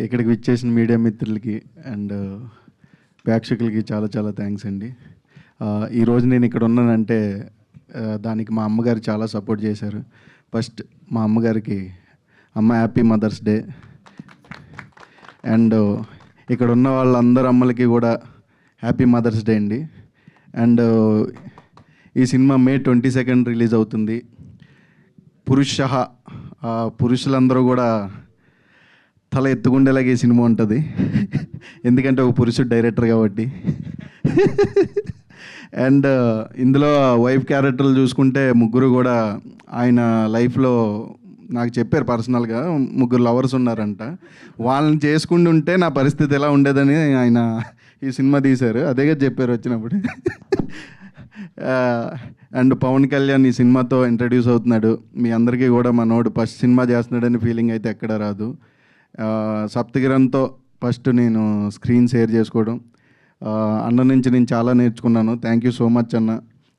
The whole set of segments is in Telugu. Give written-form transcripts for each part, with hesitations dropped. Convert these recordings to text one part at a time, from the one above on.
ఇక్కడికి విచ్చేసిన మీడియా మిత్రులకి అండ్ ప్రేక్షకులకి చాలా చాలా థ్యాంక్స్ అండి. ఈరోజు నేను ఇక్కడ ఉన్నానంటే దానికి మా అమ్మగారు చాలా సపోర్ట్ చేశారు. ఫస్ట్ మా అమ్మగారికి అమ్మ హ్యాపీ మదర్స్ డే. అండ్ ఇక్కడ ఉన్న వాళ్ళందరూ అమ్మలకి కూడా హ్యాపీ మదర్స్ డే అండి. అండ్ ఈ సినిమా May 22 రిలీజ్ అవుతుంది. పురుషులందరూ కూడా తల ఎత్తుకుండేలాగా ఈ సినిమా ఉంటుంది. ఎందుకంటే ఒక పురుషుడు డైరెక్టర్ కాబట్టి. అండ్ ఇందులో వైఫ్ క్యారెక్టర్లు చూసుకుంటే ముగ్గురు కూడా ఆయన లైఫ్లో నాకు చెప్పారు పర్సనల్గా, ముగ్గురు లవర్స్ ఉన్నారంట. వాళ్ళని చేసుకుంటూ ఉంటే నా పరిస్థితి ఎలా ఉండేదని ఆయన ఈ సినిమా తీశారు. అదేగా చెప్పారు వచ్చినప్పుడు. అండ్ పవన్ కళ్యాణ్ ఈ సినిమాతో ఇంట్రడ్యూస్ అవుతున్నాడు. మీ అందరికీ కూడా మనోడు ఫస్ట్ సినిమా చేస్తున్నాడని ఫీలింగ్ అయితే ఎక్కడ రాదు. సప్తగిరంతో ఫస్ట్ నేను స్క్రీన్ షేర్ చేసుకోవడం, అన్న నుంచి నేను చాలా నేర్చుకున్నాను. థ్యాంక్ యూ సో మచ్ అన్న.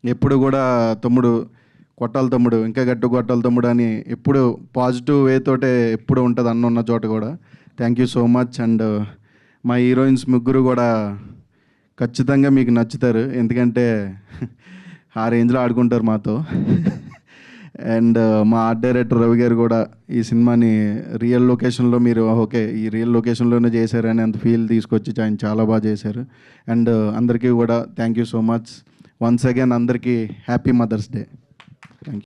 ఎప్పుడు కూడా తమ్ముడు కొట్టాలి తమ్ముడు, ఇంకా గట్టు కొట్టాలి తమ్ముడు అని ఎప్పుడు పాజిటివ్ వేతోటే ఎప్పుడు ఉంటుంది అన్న ఉన్న చోట కూడా. Thank you so much. And మా హీరోయిన్స్ ముగ్గురు కూడా ఖచ్చితంగా మీకు నచ్చుతారు, ఎందుకంటే ఆ రేంజ్లో ఆడుకుంటారు మాతో. అండ్ మా ఆర్ట్ డైరెక్టర్ రవి గారు కూడా ఈ సినిమాని రియల్ లొకేషన్లో మీరు ఓకే ఈ రియల్ లొకేషన్లోనే చేశారని అంత ఫీల్ తీసుకొచ్చి ఆయన చాలా బాగా చేశారు. అండ్ అందరికీ కూడా thank you so much. Once again అందరికీ హ్యాపీ మదర్స్ డే.